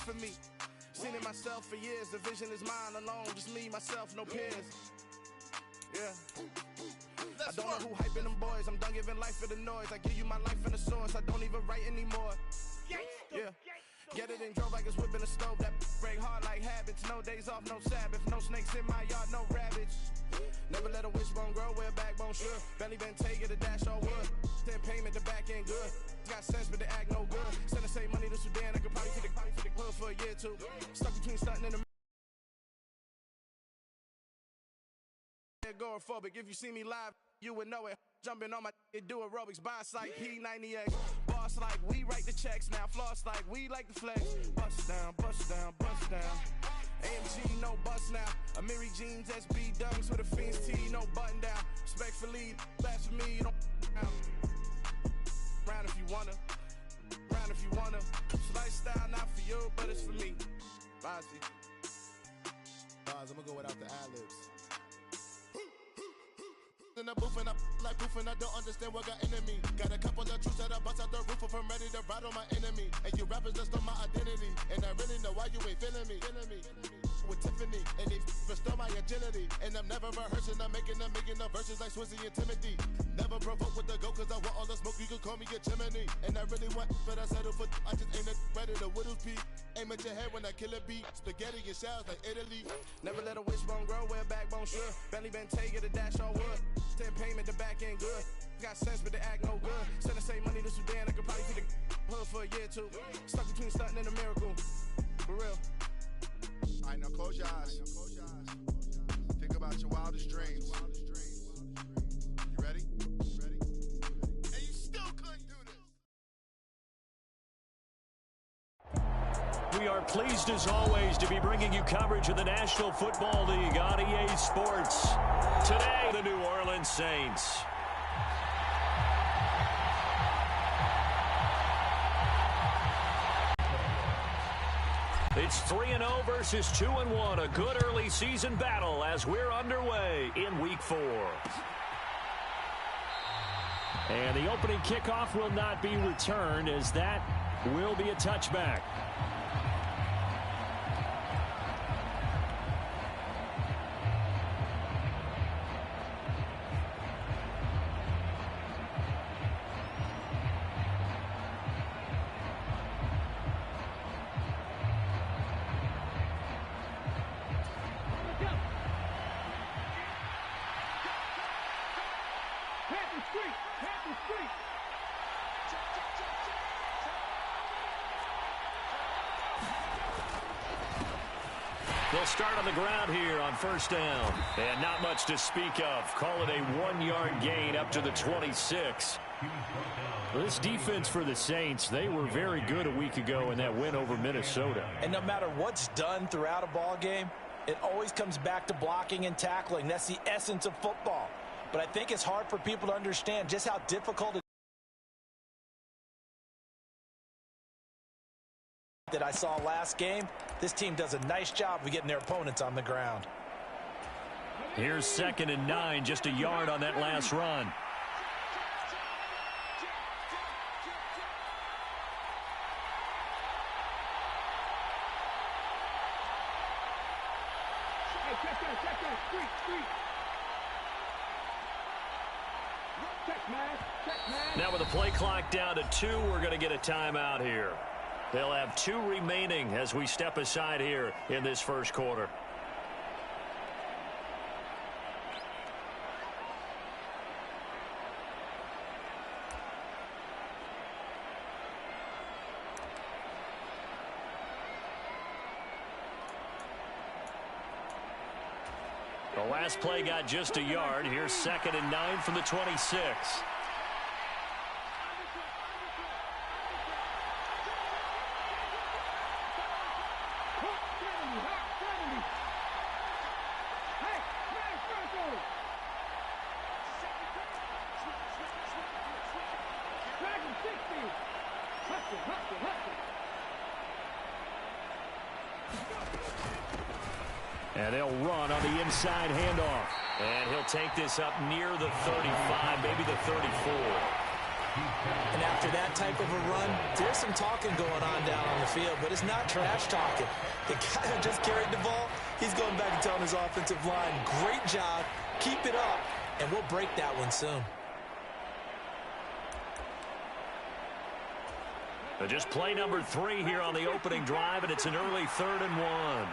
for me. Seen it myself for years, the vision is mine alone, just me, myself, no peers. Yeah. I don't know who hyping them boys, I'm done giving life for the noise. I give you my life in the source, I don't even write anymore. Yeah. Get it and drove like it's whipping a stove. That break hard like habits. No days off, no Sabbath. No snakes in my yard, no rabbits. Never let a wishbone grow where a backbone should. Belly been taking the dash all wood. Then payment, the back end good. Got sense, but they act no good. Send the same money to Sudan. I could probably take the hood for a year or two. Stuck between stunting and the agoraphobic. If you see me live, you would know it. Jumping on my do aerobics, buy like P90X. Boss like we write the checks now. Floss like we like the flex. Bust down, bust down, bust down. AMG, no bust now. Amiri jeans, SB dunks with a Fiends T, no button down. Respectfully, best for me, you don't round if you wanna. Round if you wanna. It's lifestyle, not for you, but it's for me. Bozzy. I'm gonna go without the ad-libs. In the booth and I like proof and I don't understand what got into me. Got a couple of truths that I bust out the roof if I'm ready to ride on my enemy. And you rappers just on my identity. And I really know why you ain't feeling me. With Tiffany and they restore my agility. And I'm never rehearsing, I'm making $1 million verses like Swizzy and Timothy. Never provoke with the go cause I want all the smoke, you can call me a chimney. And I really want, but I settle for, I just ain't ready to whittles peak. Aim at your head when I kill a beat. Spaghetti and shells like Italy. Never let a wishbone grow where a backbone should. Belly been taking the dash all wood. Then payment, the back end good. Got sense, but they act no good. Send the same money to Sudan, I could probably take the hood for a year or two. Stuck between stunting and a miracle. For real. All right, now close your eyes. Think about your wildest dreams. You ready? And you still couldn't do this. We are pleased as always to be bringing you coverage of the National Football League on EA Sports. Today, the New Orleans Saints. It's 3-0 versus 2-1. A good early season battle as we're underway in Week 4. And the opening kickoff will not be returned as that will be a touchback. They'll start on the ground here on first down. And not much to speak of. Call it a 1-yard gain up to the 26. This defense for the Saints, they were very good a week ago in that win over Minnesota. And no matter what's done throughout a ball game, it always comes back to blocking and tackling. That's the essence of football. But I think it's hard for people to understand just how difficult it is. That I saw last game, this team does a nice job of getting their opponents on the ground. Here's 2nd and 9, just a yard on that last run. Now with the play clock down to 2, we're going to get a timeout here. They'll have 2 remaining as we step aside here in this first quarter. The last play got just a yard. Here's 2nd and 9 from the 26. And they'll run on the inside handoff. And he'll take this up near the 35, maybe the 34. And after that type of a run, there's some talking going on down on the field, but it's not trash talking. The guy who just carried the ball, he's going back and telling his offensive line, great job, keep it up, and we'll break that one soon. Just play number 3 here on the opening drive, and it's an early 3rd and 1.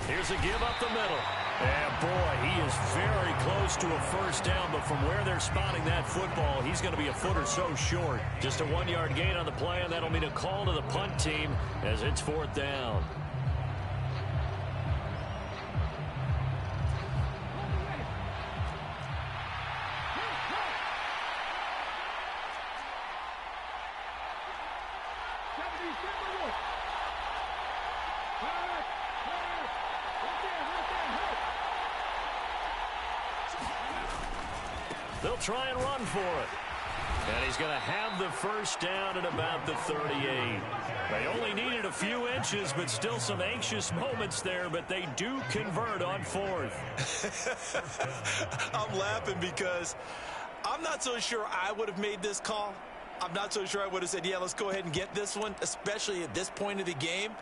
Here's a give up the middle. And boy, he is very close to a first down, but from where they're spotting that football, he's going to be a foot or so short. Just a 1-yard gain on the play, and that'll mean a call to the punt team as it's 4th down. They'll try and run for it. And he's going to have the first down at about the 38. They only needed a few inches, but still some anxious moments there, but they do convert on 4th. I'm laughing because I'm not so sure I would have made this call. I'm not so sure I would have said, yeah, let's go ahead and get this one, especially at this point of the game.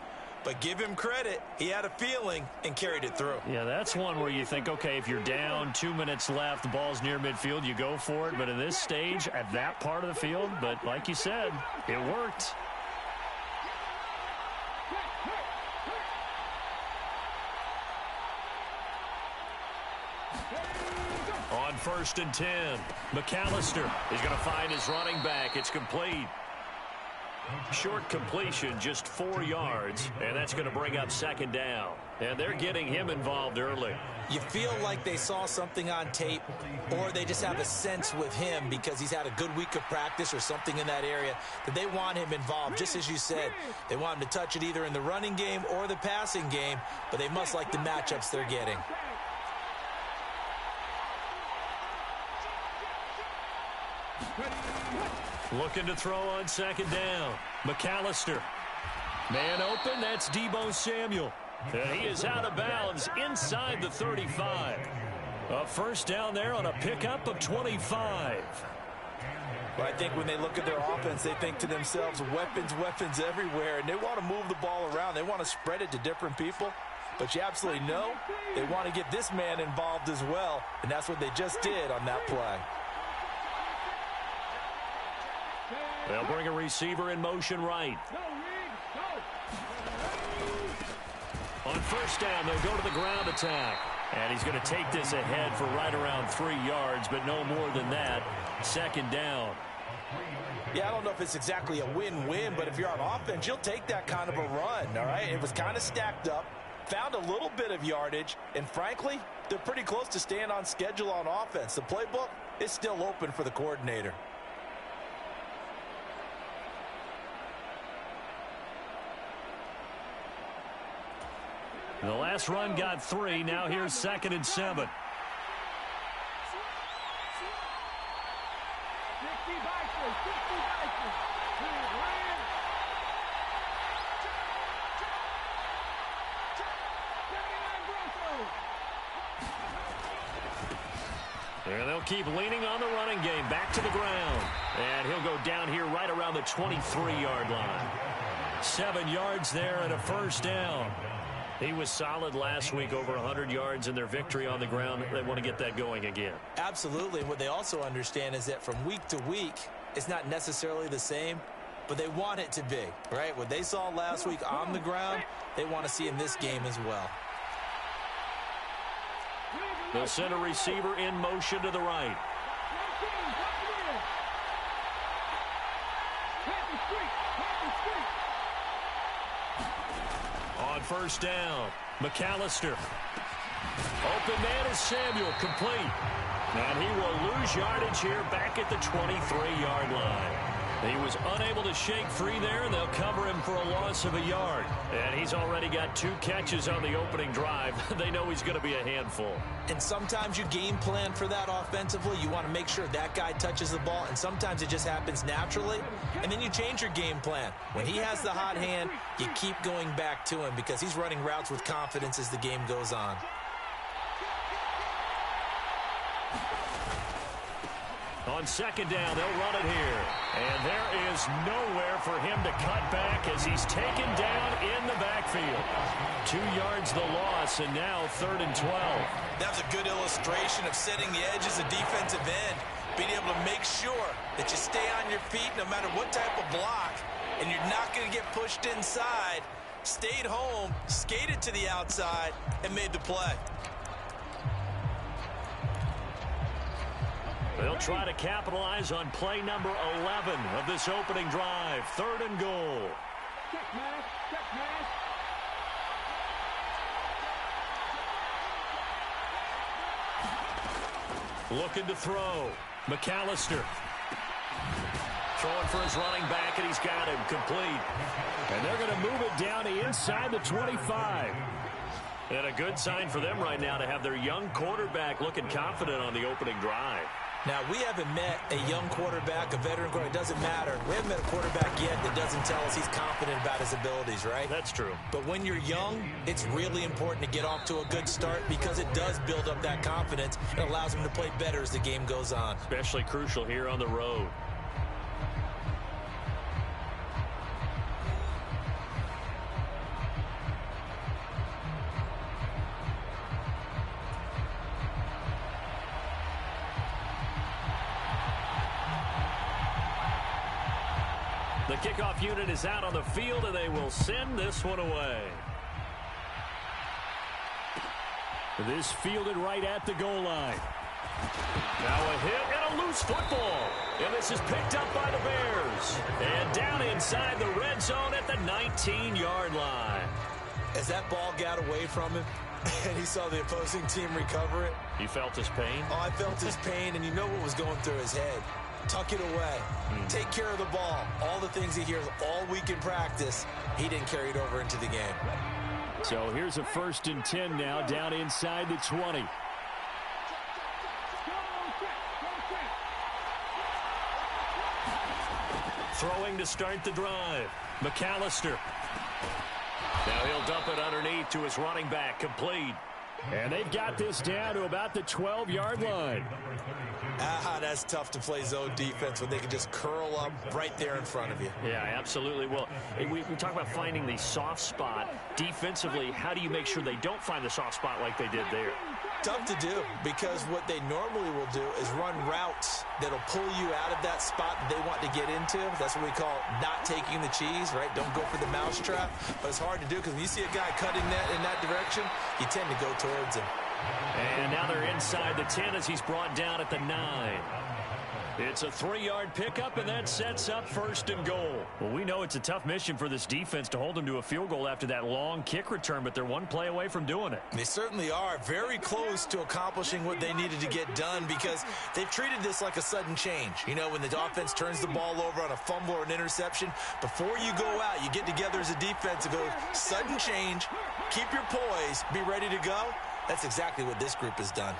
But give him credit. He had a feeling and carried it through. Yeah, that's one where you think, okay, if you're down, 2 minutes left, the ball's near midfield, you go for it. But in this stage, at that part of the field, but like you said, it worked. On 1st and 10, McAllister is going to find his running back. It's complete. Short completion, just 4 yards, and that's going to bring up 2nd down. And they're getting him involved early. You feel like they saw something on tape, or they just have a sense with him because he's had a good week of practice or something in that area that they want him involved. Just as you said, they want him to touch it either in the running game or the passing game, but they must like the matchups they're getting. Looking to throw on 2nd down. McAllister. Man open, that's Deebo Samuel. And he is out of bounds inside the 35. A first down there on a pickup of 25. But I think when they look at their offense, they think to themselves, weapons, weapons everywhere, and they want to move the ball around. They want to spread it to different people. But you absolutely know they want to get this man involved as well, and that's what they just did on that play. They'll bring a receiver in motion right. On 1st down, they'll go to the ground attack. And he's going to take this ahead for right around 3 yards, but no more than that. 2nd down. Yeah, I don't know if it's exactly a win-win, but if you're on offense, you'll take that kind of a run, all right? It was kind of stacked up, found a little bit of yardage, and frankly, they're pretty close to staying on schedule on offense. The playbook is still open for the coordinator. The last run got 3. Now here's 2nd and 7. And they'll keep leaning on the running game. Back to the ground. And he'll go down here right around the 23-yard line. 7 yards there and a first down. He was solid last week, over 100 yards in their victory on the ground. They want to get that going again. Absolutely. What they also understand is that from week to week, it's not necessarily the same, but they want it to be, right? What they saw last week on the ground, they want to see in this game as well. They'll send a receiver in motion to the right. On 1st down, McAllister. Open man is Samuel, complete. And he will lose yardage here back at the 23-yard line. He was unable to shake free there, and they'll cover him for a loss of a yard. And he's already got 2 catches on the opening drive. They know he's going to be a handful. And sometimes you game plan for that offensively. You want to make sure that guy touches the ball, and sometimes it just happens naturally. And then you change your game plan. When he has the hot hand, you keep going back to him because he's running routes with confidence as the game goes on. On second down, they'll run it here. And there is nowhere for him to cut back as he's taken down in the backfield. 2 yards the loss, and now 3rd and 12. That was a good illustration of setting the edge as a defensive end, being able to make sure that you stay on your feet no matter what type of block, and you're not going to get pushed inside. Stayed home, skated to the outside, and made the play. They'll try to capitalize on play number 11 of this opening drive. 3rd and goal. Looking to throw. McAllister. Throwing for his running back, and he's got him complete. And they're going to move it down to inside the 25. And a good sign for them right now to have their young quarterback looking confident on the opening drive. Now, we haven't met a young quarterback, a veteran quarterback. It doesn't matter. We haven't met a quarterback yet that doesn't tell us he's confident about his abilities, right? That's true. But when you're young, it's really important to get off to a good start because it does build up that confidence. It allows him to play better as the game goes on. Especially crucial here on the road. The kickoff unit is out on the field, and they will send this one away. This fielded right at the goal line. Now a hit and a loose football. And this is picked up by the Bears. And down inside the red zone at the 19-yard line. As that ball got away from him, and he saw the opposing team recover it. You felt his pain? Oh, I felt his pain, and you know what was going through his head. Tuck it away. Take care of the ball. All the things he hears all week in practice, he didn't carry it over into the game. So here's a 1st and 10 now down inside the 20. Throwing to start the drive. McAllister. Now he'll dump it underneath to his running back, complete. And they've got this down to about the 12-yard line. That's tough to play zone defense when they can just curl up right there in front of you. Yeah, absolutely. Well, we talk about finding the soft spot. Defensively, how do you make sure they don't find the soft spot like they did there? Tough to do because what they normally will do is run routes that'll pull you out of that spot that they want to get into. That's what we call not taking the cheese, right? Don't go for the mousetrap. But it's hard to do because when you see a guy cutting that in that direction, you tend to go towards him. And now they're inside the 10 as he's brought down at the 9. It's a 3-yard pickup, and that sets up 1st and goal. Well, we know it's a tough mission for this defense to hold them to a field goal after that long kick return, but they're one play away from doing it. They certainly are very close to accomplishing what they needed to get done because they've treated this like a sudden change. You know, when the offense turns the ball over on a fumble or an interception, before you go out, you get together as a defense and go, sudden change, keep your poise, be ready to go. That's exactly what this group has done.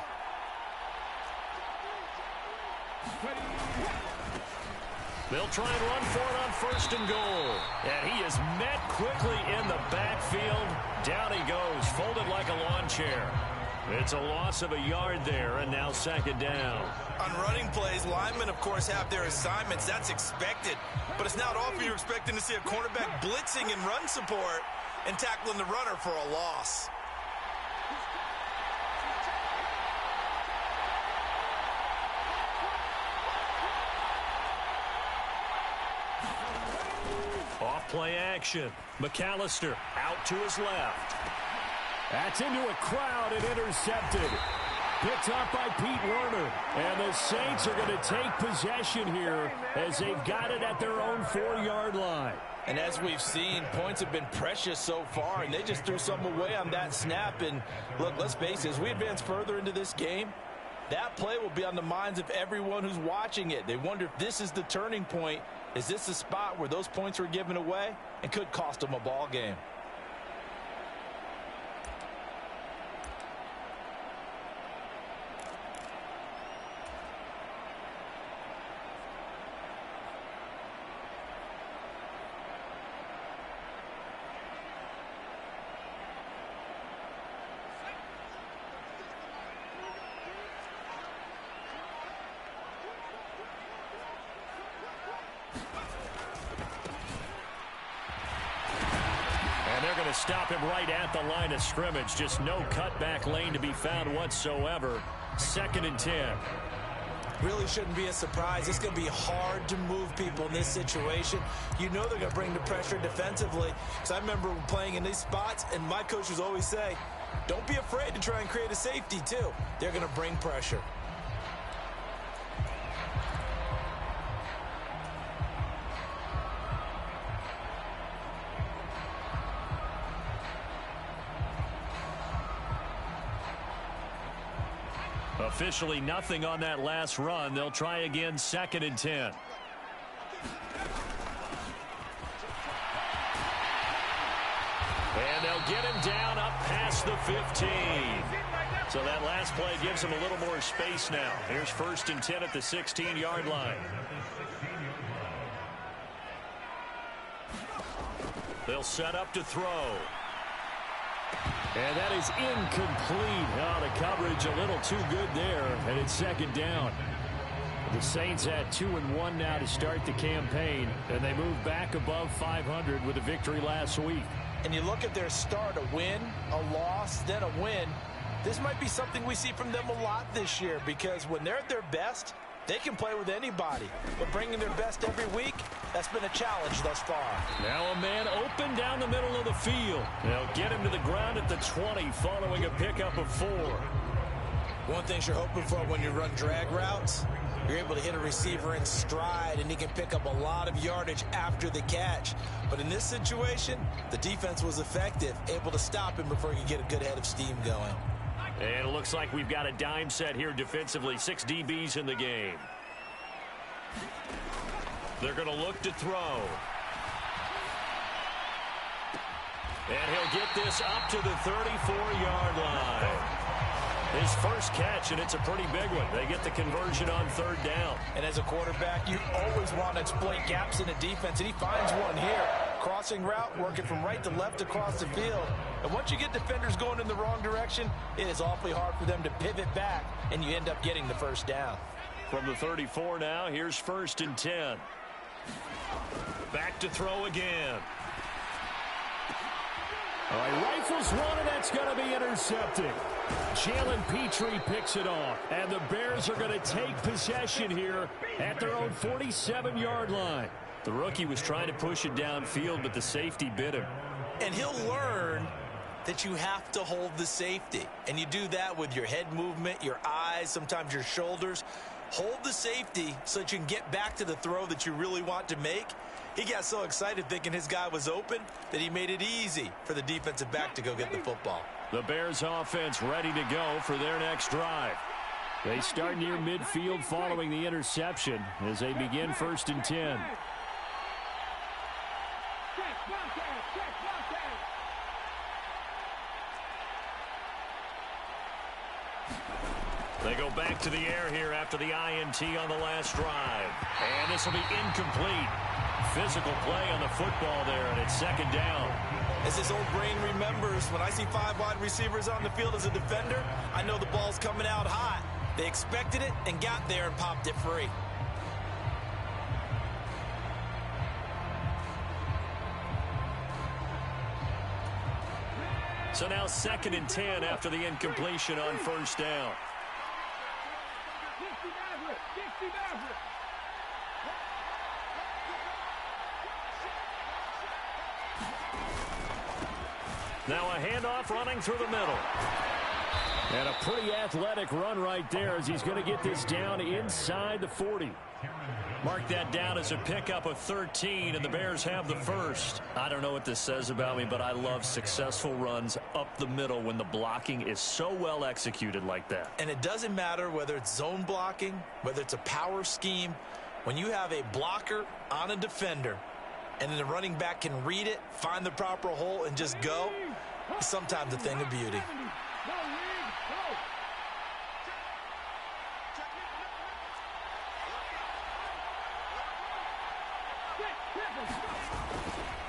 They'll try and run for it on 1st and goal. And he is met quickly in the backfield. Down he goes, folded like a lawn chair. It's a loss of a yard there, and now 2nd down. On running plays, linemen, of course, have their assignments. That's expected. But it's not often you're expecting to see a cornerback blitzing in run support and tackling the runner for a loss. Off-play action. McAllister out to his left. That's into a crowd and intercepted. Picked up by Pete Werner. And the Saints are going to take possession here as they've got it at their own 4-yard line. And as we've seen, points have been precious so far, and they just threw some away on that snap. And look, let's face it, as we advance further into this game, that play will be on the minds of everyone who's watching it. They wonder if this is the turning point Is this a spot where those points were given away and could cost them a ball game? Stop him right at the line of scrimmage. Just no cutback lane to be found whatsoever. 2nd and 10. Really shouldn't be a surprise. It's going to be hard to move people in this situation. You know they're going to bring the pressure defensively. Because I remember playing in these spots, and my coaches always say, don't be afraid to try and create a safety too. They're going to bring pressure. Officially nothing on that last run. They'll try again, 2nd and 10. And they'll get him down up past the 15. So that last play gives him a little more space now. Here's 1st and 10 at the 16-yard line. They'll set up to throw. And that is incomplete. Oh, the coverage a little too good there, and it's 2nd down. The Saints had 2-1 now to start the campaign, and they move back above 500 with a victory last week. And you look at their start, a win, a loss, then a win. This might be something we see from them a lot this year, because when they're at their best, they can play with anybody. But bringing their best every week, that's been a challenge thus far. Now a man open down the middle of the field. They'll get him to the ground at the 20 following a pickup of 4. One thing you're hoping for when you run drag routes, you're able to hit a receiver in stride, and he can pick up a lot of yardage after the catch. But in this situation, the defense was effective, able to stop him before he could get a good head of steam going. And it looks like we've got a dime set here defensively. 6 DBs in the game. They're going to look to throw. And he'll get this up to the 34-yard line. His first catch, and it's a pretty big one. They get the conversion on 3rd down. And as a quarterback, you always want to exploit gaps in the defense, and he finds one here. Crossing route, working from right to left across the field. And once you get defenders going in the wrong direction, it is awfully hard for them to pivot back, and you end up getting the first down. From the 34 now, here's 1st and 10. Back to throw again. All right, rifles one, and that's going to be intercepted. Jalen Petrie picks it off, and the Bears are going to take possession here at their own 47-yard line. The rookie was trying to push it downfield, but the safety bit him. And he'll learn that you have to hold the safety. And you do that with your head movement, your eyes, sometimes your shoulders. Hold the safety so that you can get back to the throw that you really want to make. He got so excited thinking his guy was open that he made it easy for the defensive back to go get the football. The Bears offense ready to go for their next drive. They start near midfield following the interception as they begin 1st and 10. They go back to the air here after the INT on the last drive. And this will be incomplete. Physical play on the football there, and it's 2nd down. As his old brain remembers, when I see 5 wide receivers on the field as a defender, I know the ball's coming out hot. They expected it and got there and popped it free. So now 2nd and 10 after the incompletion on 1st down. Now a handoff running through the middle. And a pretty athletic run right there as he's going to get this down inside the 40. Mark that down as a pickup of 13, and the Bears have the first. I don't know what this says about me, but I love successful runs up the middle when the blocking is so well executed like that. And it doesn't matter whether it's zone blocking, whether it's a power scheme. When you have a blocker on a defender, and then the running back can read it, find the proper hole, and just go, it's sometimes a thing of beauty.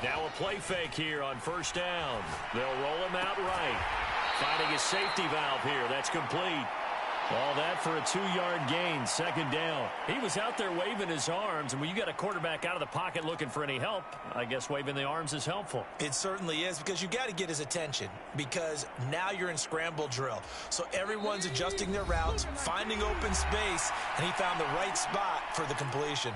Now a play fake here on first down. They'll roll him out right. Finding his safety valve here. That's complete. All that for a 2-yard gain, second down. He was out there waving his arms, and when you got a quarterback out of the pocket looking for any help, I guess waving the arms is helpful. It certainly is, because you got to get his attention, because now you're in scramble drill. So everyone's adjusting their routes, finding open space, and he found the right spot for the completion.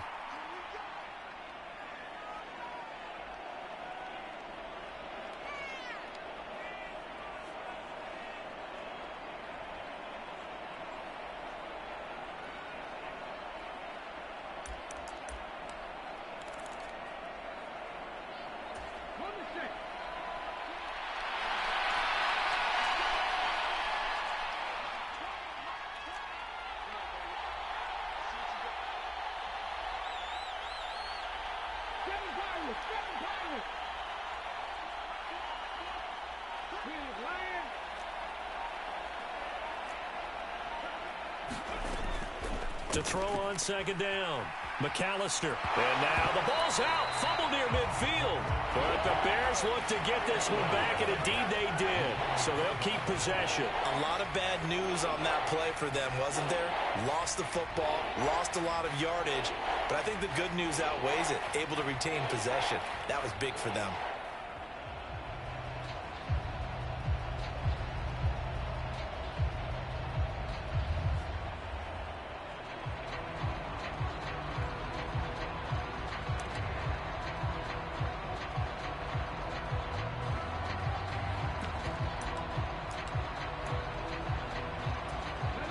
To throw on second down, McAllister. And now the ball's out. Fumble near midfield. But the Bears look to get this one back, and indeed they did. So they'll keep possession. A lot of bad news on that play for them, wasn't there? Lost the football, lost a lot of yardage. But I think the good news outweighs it. Able to retain possession. That was big for them.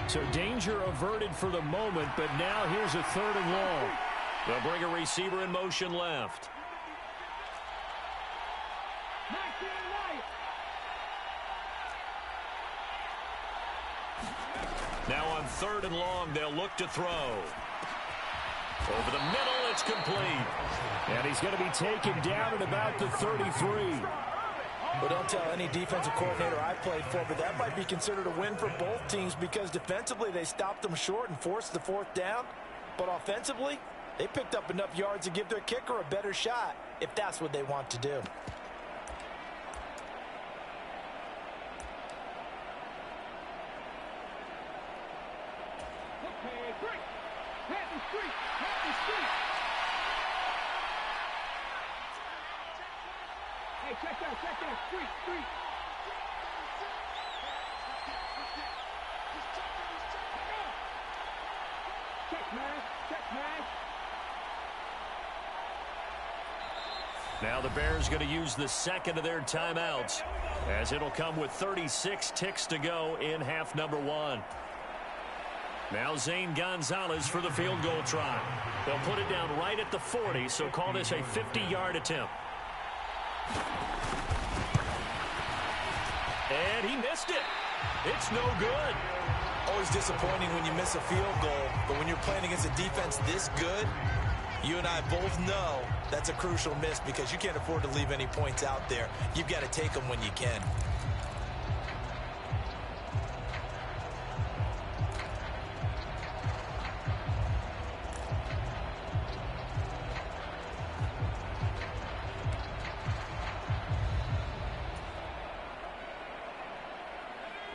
So danger averted for the moment, but now here's a 3rd and long. They'll bring a receiver in motion left. Now on 3rd and long, they'll look to throw. Over the middle, it's complete. And he's going to be taken down at about the 33. Well, don't tell any defensive coordinator I played for, but that might be considered a win for both teams, because defensively they stopped them short and forced the 4th down. But offensively, they picked up enough yards to give their kicker a better shot, if that's what they want to do. Check that, street. Check, man. Now the Bears going to use the second of their timeouts, as it'll come with 36 ticks to go in half number 1. Now Zane Gonzalez for the field goal try. They'll put it down right at the 40, so call this a 50-yard attempt. And he missed it. It's no good. Always disappointing when you miss a field goal, but when you're playing against a defense this good, you and I both know that's a crucial miss, because you can't afford to leave any points out there. You've got to take them when you can.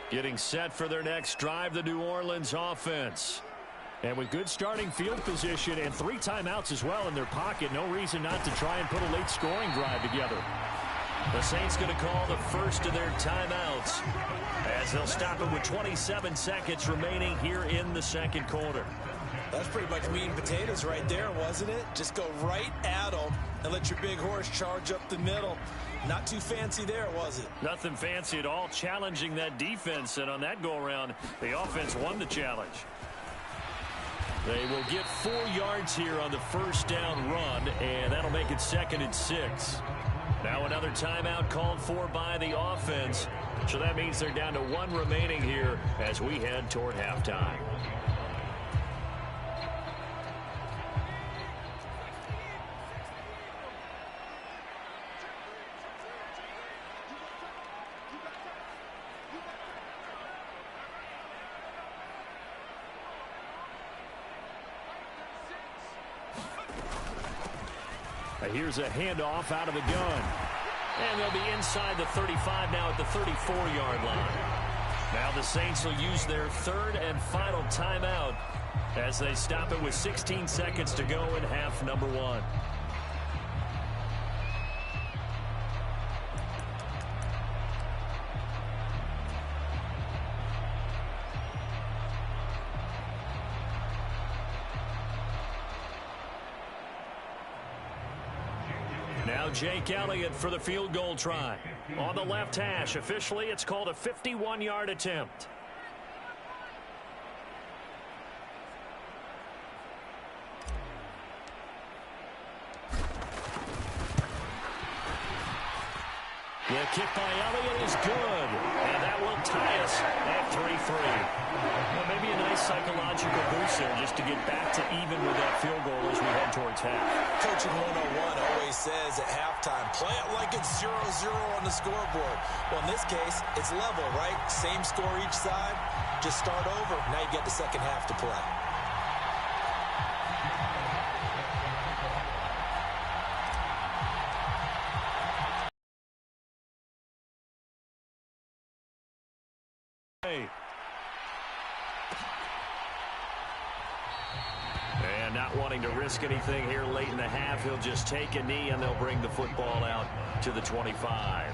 Getting set for their next drive, the New Orleans offense. And with good starting field position and 3 timeouts as well in their pocket, no reason not to try and put a late scoring drive together. The Saints going to call the first of their timeouts, as they'll stop it with 27 seconds remaining here in the second quarter. That's pretty much meat and potatoes right there, wasn't it? Just go right at them and let your big horse charge up the middle. Not too fancy there, was it? Nothing fancy at all, challenging that defense, and on that go-around, the offense won the challenge. They will get 4 yards here on the first down run, and that'll make it 2nd and 6. Now another timeout called for by the offense, so that means they're down to 1 remaining here as we head toward halftime. Here's a handoff out of the gun. And they'll be inside the 35 now at the 34-yard line. Now the Saints will use their third and final timeout as they stop it with 16 seconds to go in half number one. Now Jake Elliott for the field goal try. On the left hash, officially it's called a 51-yard attempt. The kick by Elliott is good, and that will tie us at 3-3. Well, maybe a nice psychological boost there just to get back to even with that field goal as we head towards half. Coaching 101 always says at halftime, play it like it's 0-0 on the scoreboard. Well, in this case, it's level, right? Same score each side. Just start over. Now you get the second half to play. And not wanting to risk anything here late in the half, he'll just take a knee and they'll bring the football out to the 25.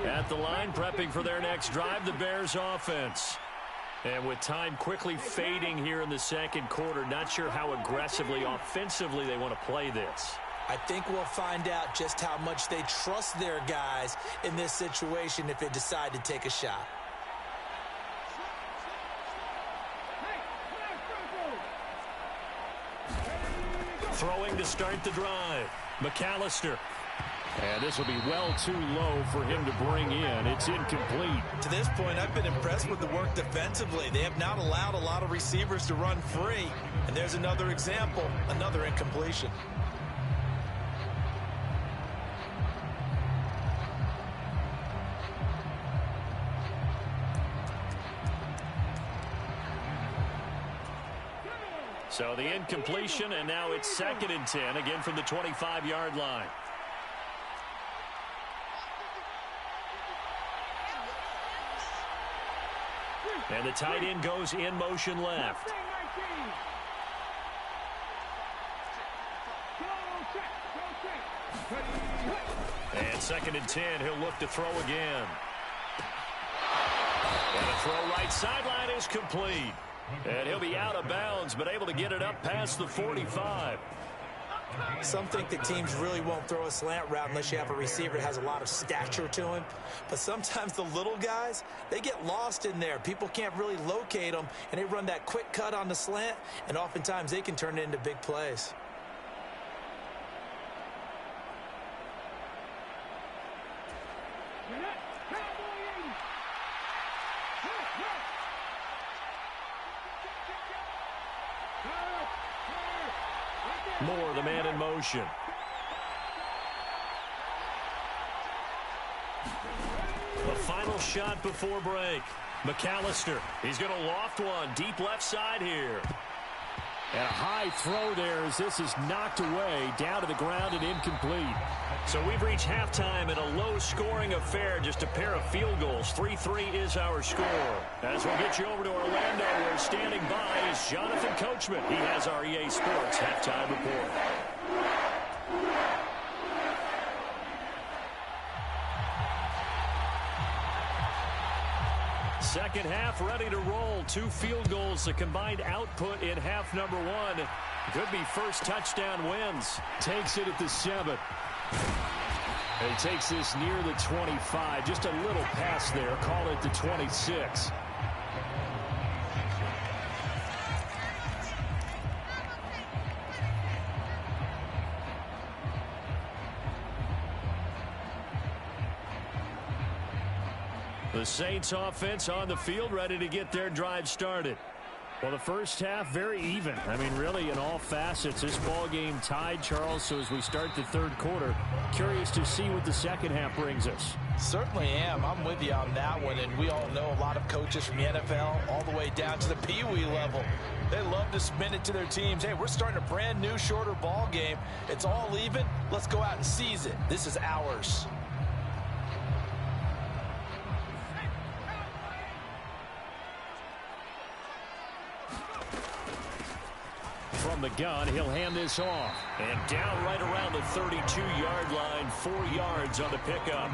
At the line, prepping for their next drive, the Bears offense. And with time quickly fading here in the second quarter, not sure how aggressively, offensively they want to play this. I think we'll find out just how much they trust their guys in this situation if they decide to take a shot. Throwing to start the drive. McAllister. And this will be well too low for him to bring in. It's incomplete. To this point, I've been impressed with the work defensively. They have not allowed a lot of receivers to run free. And there's another example, another incompletion. So the incompletion, and now it's 2nd and 10, again from the 25-yard line. And the tight end goes in motion left. And 2nd and 10, he'll look to throw again. And a throw right sideline is complete. And he'll be out of bounds, but able to get it up past the 45. Some think that teams really won't throw a slant route unless you have a receiver that has a lot of stature to him. But sometimes the little guys, they get lost in there. People can't really locate them, and they run that quick cut on the slant, and oftentimes they can turn it into big plays. Moore, the man in motion. The final shot before break. McAllister, he's going to loft one deep left side here. And a high throw there as this is knocked away, down to the ground and incomplete. So we've reached halftime in a low-scoring affair, just a pair of field goals. 3-3 is our score. As we'll get you over to Orlando, where standing by is Jonathan Coachman. He has our EA Sports halftime report. Second half ready to roll. 2 field goals, the combined output in half number one. Could be first touchdown wins. Takes it at the 7. And he takes this near the 25. Just a little pass there. Call it the 26. The Saints offense on the field, ready to get their drive started. Well, the first half, very even. I mean, really, in all facets, this ball game tied, Charles. So as we start the third quarter, curious to see what the second half brings us. Certainly am. I'm with you on that one. And we all know a lot of coaches from the NFL all the way down to the Pee Wee level. They love to spin it to their teams. Hey, we're starting a brand new, shorter ball game. It's all even. Let's go out and seize it. This is ours. From the gun, he'll hand this off. And down right around the 32-yard line, 4 yards on the pickup.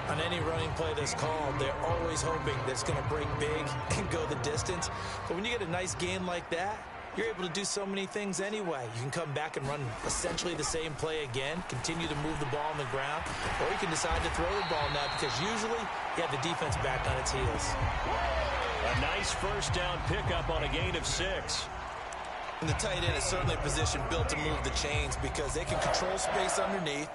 On any running play that's called, they're always hoping that it's going to break big and go the distance. But when you get a nice gain like that, you're able to do so many things anyway. You can come back and run essentially the same play again, continue to move the ball on the ground, or you can decide to throw the ball now because usually you have the defense back on its heels. A nice first down pickup on a gain of 6. And the tight end is certainly a position built to move the chains because they can control space underneath.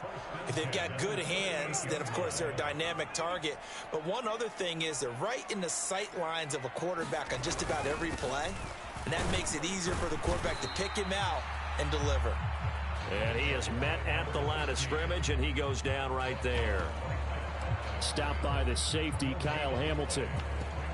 If they've got good hands, then, of course, they're a dynamic target. But one other thing is they're right in the sight lines of a quarterback on just about every play, and that makes it easier for the quarterback to pick him out and deliver. And he is met at the line of scrimmage, and he goes down right there. Stopped by the safety, Kyle Hamilton.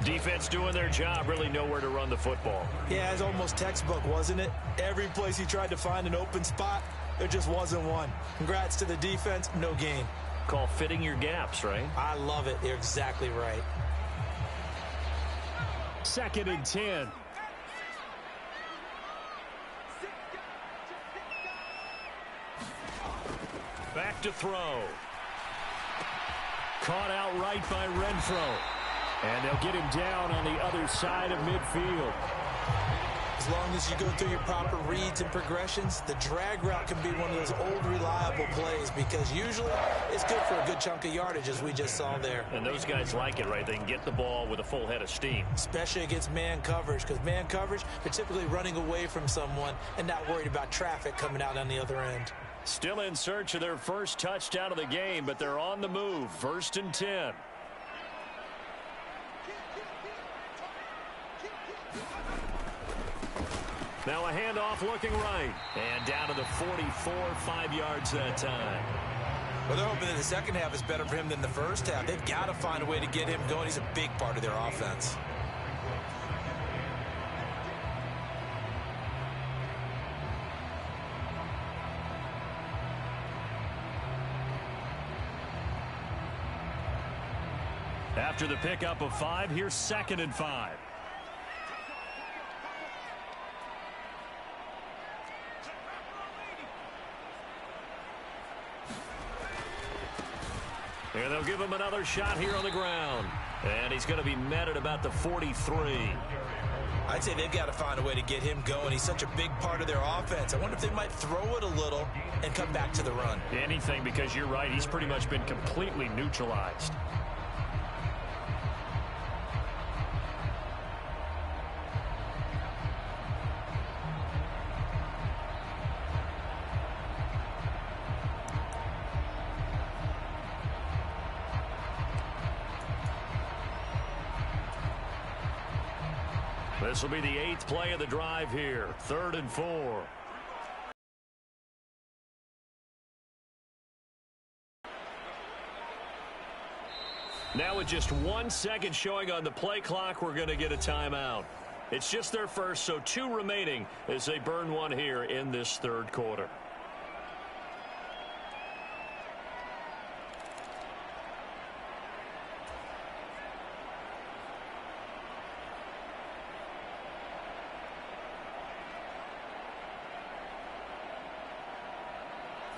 Defense doing their job, really nowhere to run the football. Yeah, it's almost textbook, wasn't it? Every place he tried to find an open spot, there just wasn't one. Congrats to the defense, no gain. Call fitting your gaps, right? I love it. You're exactly right. 2nd and 10. Back to throw. Caught out right by Renfro. And they'll get him down on the other side of midfield. As long as you go through your proper reads and progressions, the drag route can be one of those old reliable plays because usually it's good for a good chunk of yardage, as we just saw there. And those guys like it, right? They can get the ball with a full head of steam. Especially against man coverage, because man coverage, they're typically running away from someone and not worried about traffic coming out on the other end. Still in search of their first touchdown of the game, but they're on the move. 1st and 10. Now a handoff looking right. And down to the 44, 5 yards that time. Well, they're hoping that the second half is better for him than the first half. They've got to find a way to get him going. He's a big part of their offense. After the pickup of 5, here's 2nd and 5. And they'll give him another shot here on the ground. And he's going to be met at about the 43. I'd say they've got to find a way to get him going. He's such a big part of their offense. I wonder if they might throw it a little and come back to the run. Anything, because you're right. He's pretty much been completely neutralized. This will be the 8th play of the drive here. 3rd and 4. Now with just 1 second showing on the play clock, we're going to get a timeout. It's just their first, so 2 remaining as they burn one here in this third quarter.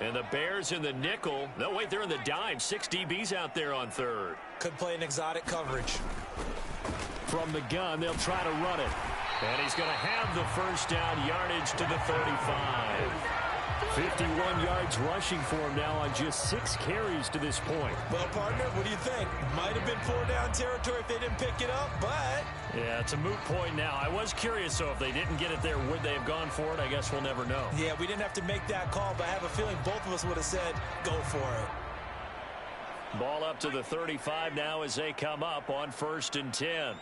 And the Bears in the nickel. No, wait, they're in the dime. 6 DBs out there on 3rd. Could play an exotic coverage. From the gun, they'll try to run it. And he's going to have the first down, yardage to the 35. 51 yards rushing for him now on just 6 carries to this point. Well, partner, what do you think? Might have been 4-down territory if they didn't pick it up, but... Yeah, it's a moot point now. I was curious, so if they didn't get it there, would they have gone for it? I guess we'll never know. Yeah, we didn't have to make that call, but I have a feeling both of us would have said, go for it. Ball up to the 35 now as they come up on 1st and 10.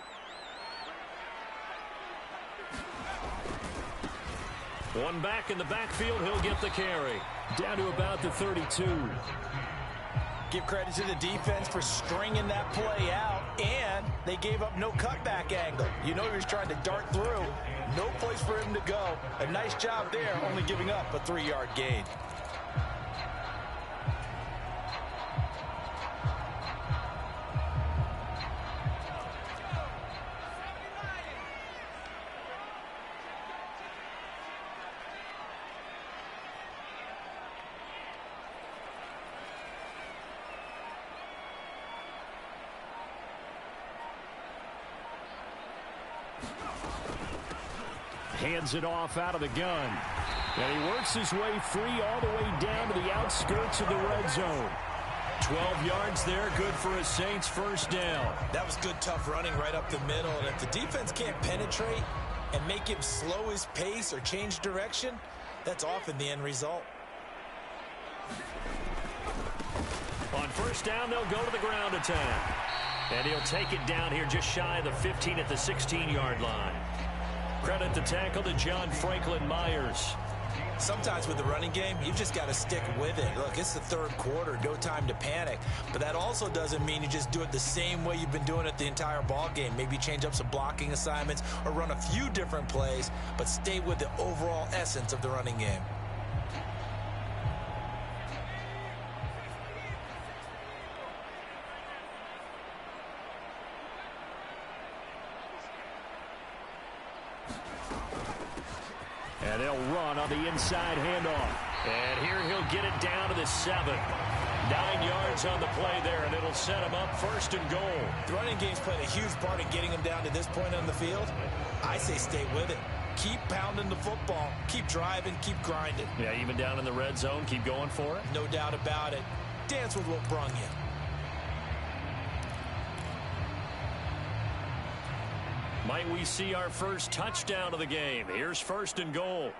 One back in the backfield. He'll get the carry. Down to about the 32. Give credit to the defense for stringing that play out, and they gave up no cutback angle. You know he was trying to dart through. No place for him to go. A nice job there, only giving up a 3-yard gain. Hands it off out of the gun. And he works his way free all the way down to the outskirts of the red zone. 12 yards there, good for a Saints first down. That was good, tough running right up the middle. And if the defense can't penetrate and make him slow his pace or change direction, that's often the end result. On first down, they'll go to the ground attack. And he'll take it down here just shy of the 15 at the 16-yard line. Credit the tackle to John Franklin Myers. Sometimes with the running game, you've just got to stick with it. Look, it's the third quarter, no time to panic. But that also doesn't mean you just do it the same way you've been doing it the entire ball game. Maybe change up some blocking assignments or run a few different plays, but stay with the overall essence of the running game. And they'll run on the inside handoff. And here he'll get it down to the 7. 9 yards on the play there, and it'll set him up first and goal. The running game's played a huge part in getting him down to this point on the field. I say stay with it. Keep pounding the football. Keep driving. Keep grinding. Yeah, even down in the red zone, keep going for it. No doubt about it. Dance with what brung you. Might we see our first touchdown of the game? Here's first and goal.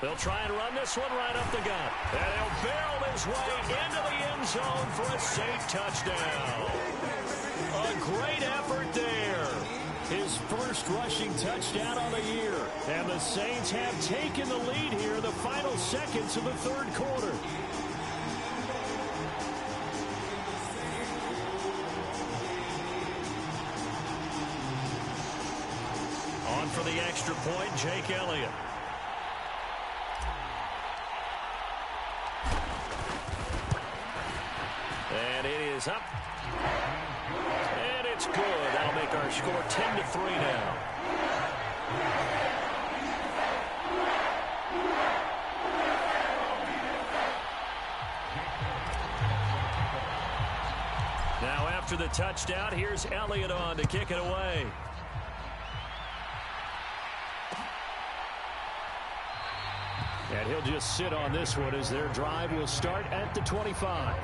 They'll try and run this one right up the gut. And he'll barrel his way into the end zone for a Saint touchdown. A great effort there. His first rushing touchdown on the year. And the Saints have taken the lead here in the final seconds of the third quarter. On for the extra point, Jake Elliott. And it is up. And it's good. That'll make our score 10-3 now. Now after the touchdown, here's Elliott on to kick it away. And he'll just sit on this one as their drive will start at the 25.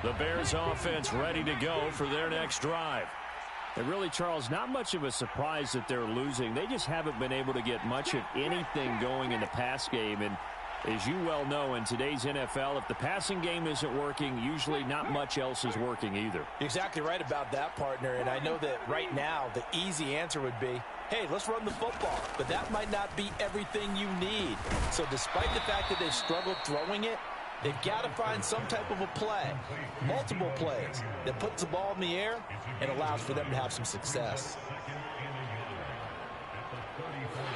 The Bears offense ready to go for their next drive. And really, Charles, not much of a surprise that they're losing. They just haven't been able to get much of anything going in the pass game. And as you well know, in today's NFL, if the passing game isn't working, usually not much else is working either. You're exactly right about that, partner. And I know that right now the easy answer would be, hey, let's run the football. But that might not be everything you need. So despite the fact that they've struggled throwing it, they've got to find some type of a play, multiple plays, that puts the ball in the air and allows for them to have some success.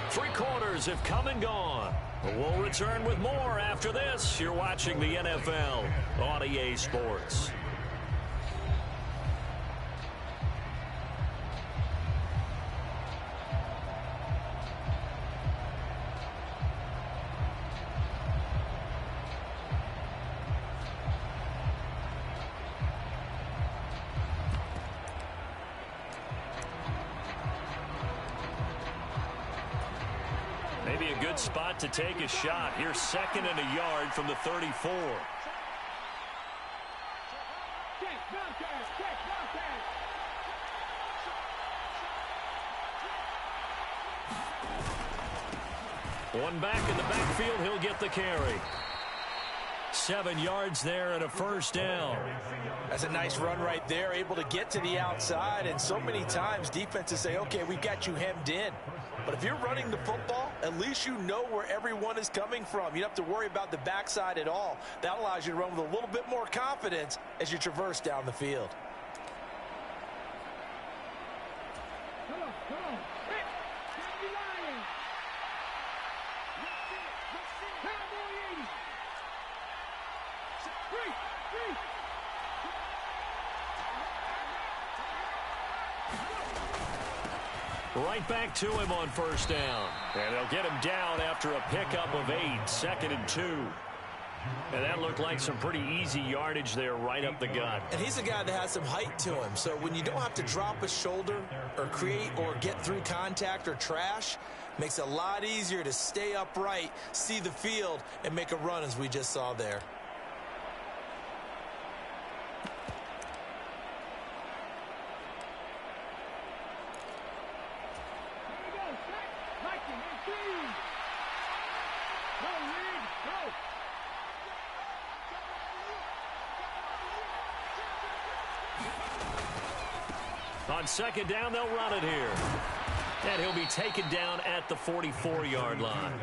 3 quarters have come and gone. We'll return with more after this. You're watching the NFL on EA Sports. Maybe a good spot to take a shot. Here's 2nd and a yard from the 34. One back in the backfield. He'll get the carry. 7 yards there and a first down. That's a nice run right there, able to get to the outside. And so many times defenses say, okay, we've got you hemmed in. But if you're running the football, at least you know where everyone is coming from. You don't have to worry about the backside at all. That allows you to run with a little bit more confidence as you traverse down the field. Come on, come on. Hit. Get the lion. Cowboy 80. Three. Right back to him on first down. And they'll get him down after a pickup of 8, 2nd and 2. And that looked like some pretty easy yardage there right up the gut. And he's a guy that has some height to him. So when you don't have to drop a shoulder or create or get through contact or trash, makes it a lot easier to stay upright, see the field, and make a run as we just saw there. On second down, they'll run it here. And he'll be taken down at the 44-yard line.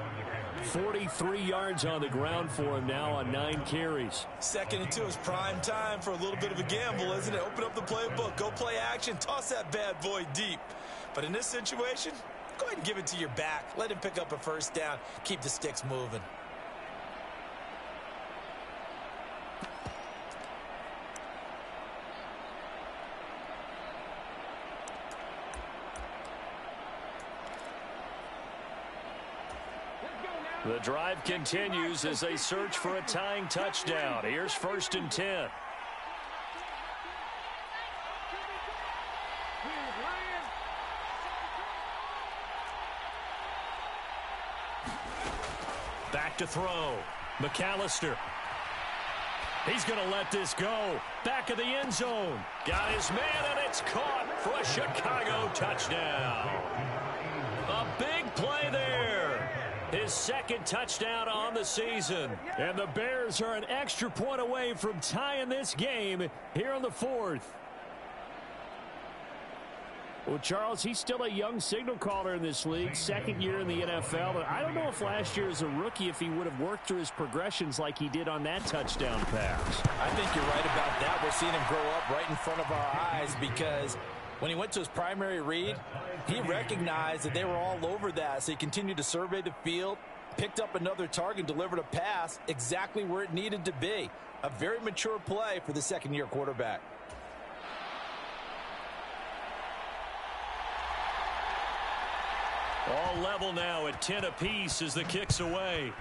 43 yards on the ground for him now on 9 carries. 2nd and 2 is prime time for a little bit of a gamble, isn't it? Open up the playbook, go play action, toss that bad boy deep. But in this situation, go ahead and give it to your back. Let him pick up a first down. Keep the sticks moving. The drive continues as they search for a tying touchdown. Here's 1st and 10. Back to throw. McAllister. He's going to let this go. Back of the end zone. Got his man, and it's caught for a Chicago touchdown. A big play there. His 2nd touchdown on the season. And the Bears are an extra point away from tying this game here in the 4th. Well, Charles, he's still a young signal caller in this league, 2nd year in the NFL. But I don't know if last year as a rookie, if he would have worked through his progressions like he did on that touchdown pass. I think you're right about that. We're seeing him grow up right in front of our eyes because when he went to his primary read, he recognized that they were all over that, so he continued to survey the field, picked up another target, delivered a pass exactly where it needed to be. A very mature play for the 2nd-year quarterback. All level now at 10 apiece as the kick's away.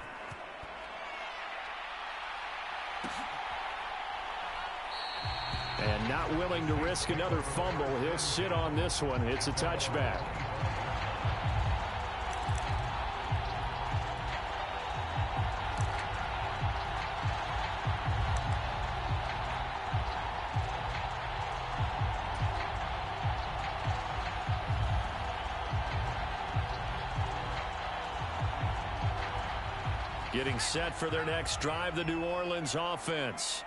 And not willing to risk another fumble. He'll sit on this one. It's a touchback. Getting set for their next drive, the New Orleans offense.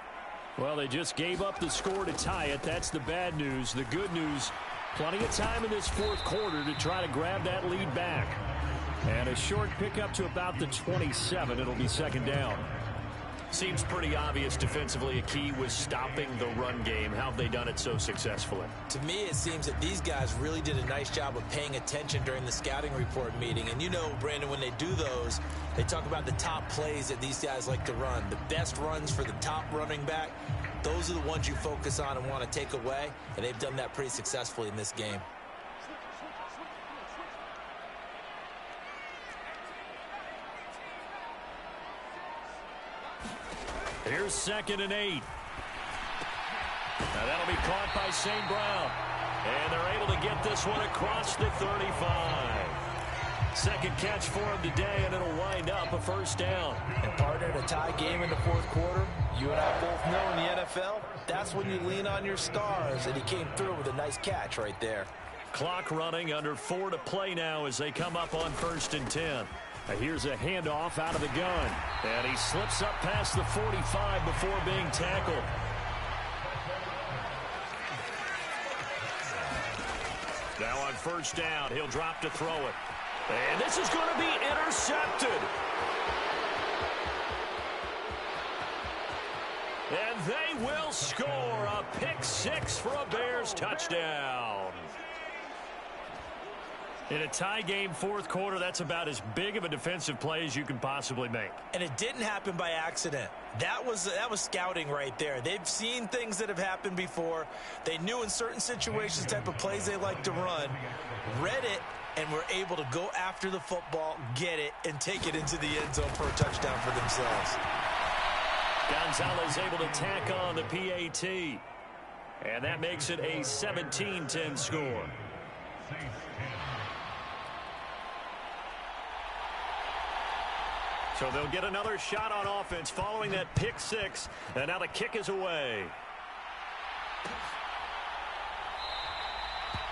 Well, they just gave up the score to tie it. That's the bad news. The good news, plenty of time in this 4th quarter to try to grab that lead back. And a short pickup to about the 27. It'll be 2nd down. Seems pretty obvious defensively a key was stopping the run game. How have they done it so successfully? To me, it seems that these guys really did a nice job of paying attention during the scouting report meeting. And you know, Brandon, when they do those, they talk about the top plays that these guys like to run. The best runs for the top running back, those are the ones you focus on and want to take away. And they've done that pretty successfully in this game. Here's 2nd and 8. Now that'll be caught by St. Brown. And they're able to get this one across the 35. 2nd catch for him today, and it'll wind up a first down. And partner, in a tie game in the 4th quarter, you and I both know in the NFL, that's when you lean on your stars. And he came through with a nice catch right there. Clock running, under 4 to play now as they come up on 1st and 10. Here's a handoff out of the gun. And he slips up past the 45 before being tackled. Now on first down, he'll drop to throw it. And this is going to be intercepted. And they will score a pick six for a Bears touchdown. In a tie game fourth quarter, that's about as big of a defensive play as you can possibly make. And it didn't happen by accident. That was scouting right there. They've seen things that have happened before. They knew in certain situations the type of plays they like to run, read it, and were able to go after the football, get it, and take it into the end zone for a touchdown for themselves. Gonzalez able to tack on the PAT. And that makes it a 17-10 score. So they'll get another shot on offense following that pick six. And now the kick is away.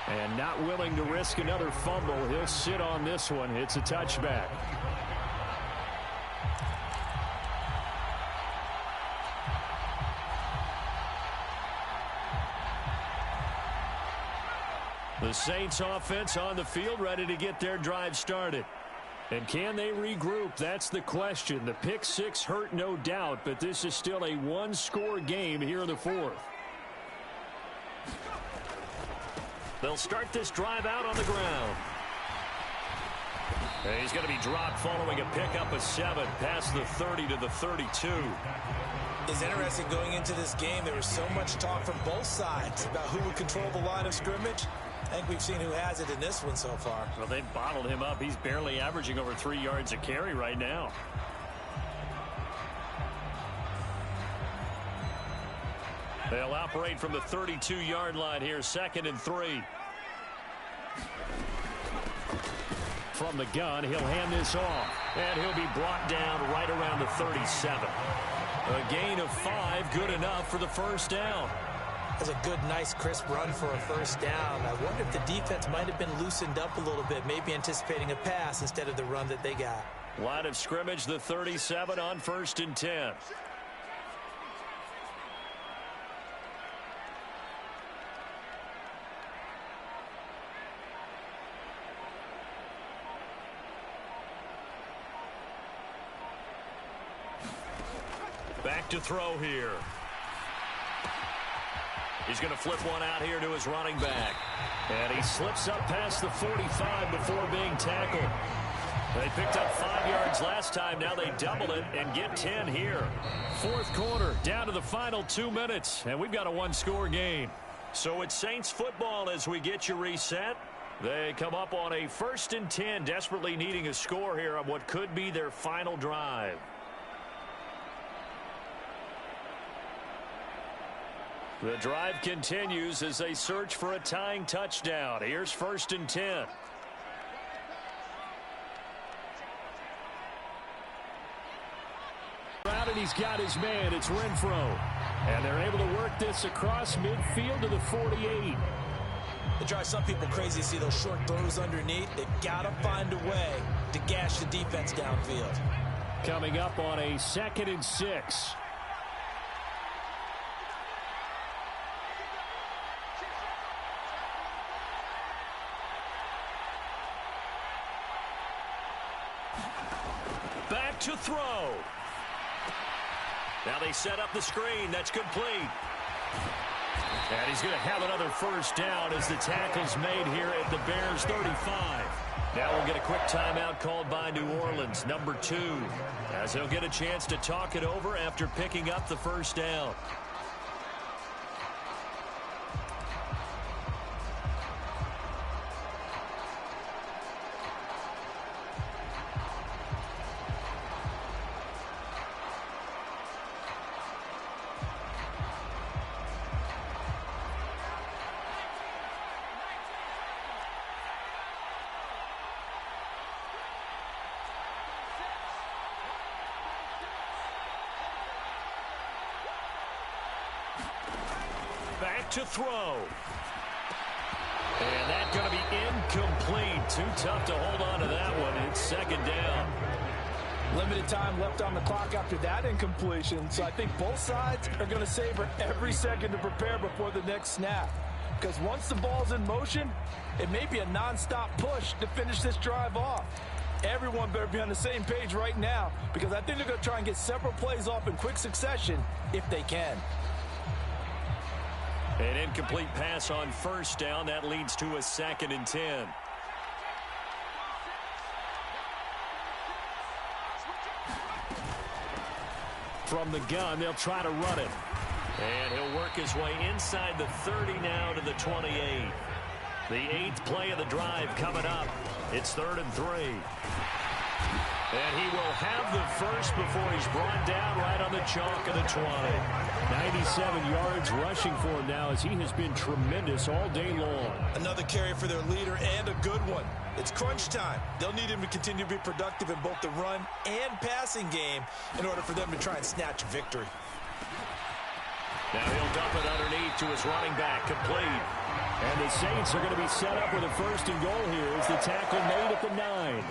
And not willing to risk another fumble. He'll sit on this one. It's a touchback. The Saints offense on the field ready to get their drive started. And can they regroup? That's the question. The pick six hurt, no doubt, but this is still a one-score game here in the fourth. They'll start this drive out on the ground. And he's going to be dropped following a pickup of 7 past the 30 to the 32. It's interesting going into this game. There was so much talk from both sides about who would control the line of scrimmage. I think we've seen who has it in this one so far. Well, they've bottled him up. He's barely averaging over 3 yards a carry right now. They'll operate from the 32-yard line here, 2nd and 3. From the gun, he'll hand this off. And he'll be brought down right around the 37. A gain of 5, good enough for the first down. That's a good, nice, crisp run for a first down. I wonder if the defense might have been loosened up a little bit, maybe anticipating a pass instead of the run that they got. Line of scrimmage, the 37 on 1st and 10. Back to throw here. He's going to flip one out here to his running back. And he slips up past the 45 before being tackled. They picked up 5 yards last time. Now they double it and get 10 here. Fourth quarter, down to the final 2 minutes. And we've got a one-score game. So it's Saints football as we get you reset. They come up on a 1st and 10, desperately needing a score here on what could be their final drive. The drive continues as they search for a tying touchdown. Here's 1st and 10. And he's got his man. It's Renfro. And they're able to work this across midfield to the 48. It drives some people crazy to see those short throws underneath. They've got to find a way to gash the defense downfield. Coming up on a 2nd and 6. Back to throw. Now they set up the screen. That's complete. And he's going to have another first down as the tackle's made here at the Bears 35. Now we'll get a quick timeout called by New Orleans, number 2, as they'll get a chance to talk it over after picking up the first down. Back to throw. And that's going to be incomplete. Too tough to hold on to that one. It's 2nd down. limited time left on the clock after that incompletion, so I think both sides are going to savor every second to prepare before the next snap. Because once the ball's in motion, it may be a nonstop push to finish this drive off. Everyone better be on the same page right now, because I think they're going to try and get several plays off in quick succession if they can. An incomplete pass on first down. That leads to a 2nd and 10. From the gun, they'll try to run it. And he'll work his way inside the 30 now to the 28. The 8th play of the drive coming up. It's 3rd and 3. And he will have the first before he's brought down right on the chalk of the 20. 97 yards rushing for him now as he has been tremendous all day long. Another carry for their leader and a good one. It's crunch time. They'll need him to continue to be productive in both the run and passing game in order for them to try and snatch victory. Now he'll dump it underneath to his running back, complete. And the Saints are going to be set up with a 1st and goal here as the tackle made at the 9.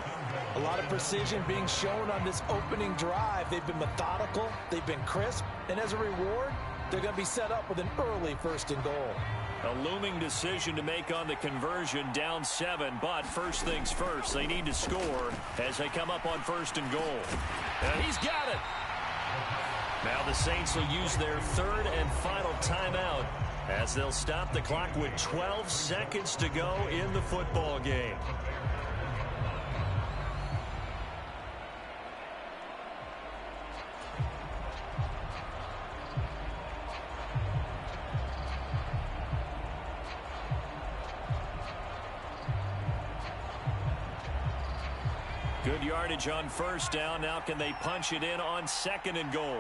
A lot of precision being shown on this opening drive. They've been methodical, they've been crisp, and as a reward, they're going to be set up with an early 1st and goal. A looming decision to make on the conversion, down 7, but first things first, they need to score as they come up on 1st and goal. And he's got it. Now the Saints will use their 3rd and final timeout as they'll stop the clock with 12 seconds to go in the football game. Good yardage on first down. Now can they punch it in on 2nd and goal?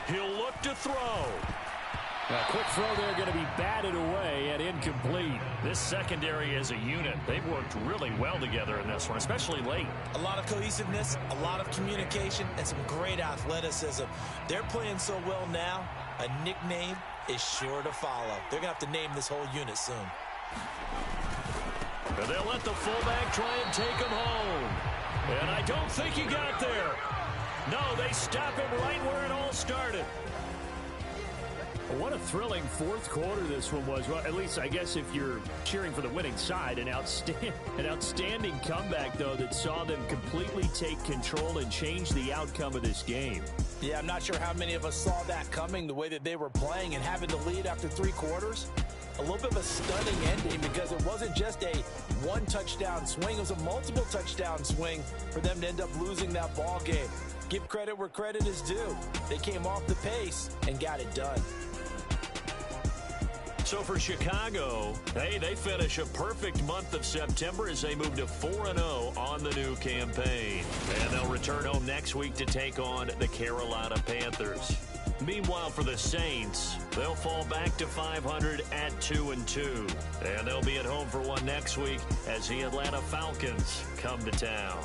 He'll look to throw. A quick throw there going to be batted away and incomplete. This secondary as a unit, they've worked really well together in this one, especially late. A lot of cohesiveness, a lot of communication, and some great athleticism. They're playing so well now, a nickname is sure to follow. They're going to have to name this whole unit soon. And they'll let the fullback try and take him home. And I don't think he got there. No, they stop him right where it all started. What a thrilling 4th quarter this one was. Well, at least I guess if you're cheering for the winning side, an outstanding comeback, though, that saw them completely take control and change the outcome of this game. Yeah, I'm not sure how many of us saw that coming, the way that they were playing and having to lead after 3 quarters. A little bit of a stunning ending because it wasn't just a 1-touchdown swing. It was a multiple touchdown swing for them to end up losing that ball game. Give credit where credit is due. They came off the pace and got it done. So for Chicago, hey, they finish a perfect month of September as they move to 4-0 on the new campaign. And they'll return home next week to take on the Carolina Panthers. Meanwhile, for the Saints, they'll fall back to 500 at 2-2. And they'll be at home for one next week as the Atlanta Falcons come to town.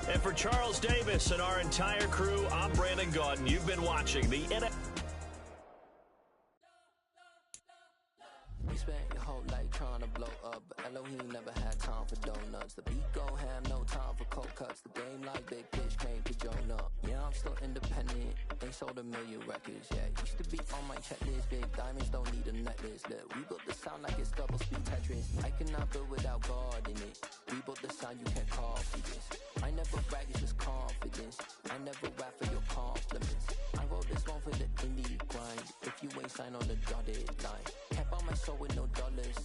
And for Charles Davis and our entire crew, I'm Brandon Gaudin. You've been watching the NFL. You spent your whole life trying to blow up, but Elohim never had time for donuts. The beat go ham, no time for cold cuts. The game like Big Fish came to join up. Yeah, I'm still independent. They sold 1 million records. Yeah, used to be on my checklist. Big diamonds don't need a necklace. Look, we built the sound like it's double speed Tetris. I cannot build without God in it. We built the sound you can't copy this. I never brag, it's just confidence. I never rap for your compliments. I wrote this one for the indie grind. If you ain't signed on the dotted line, can't buy my soul with no dollars.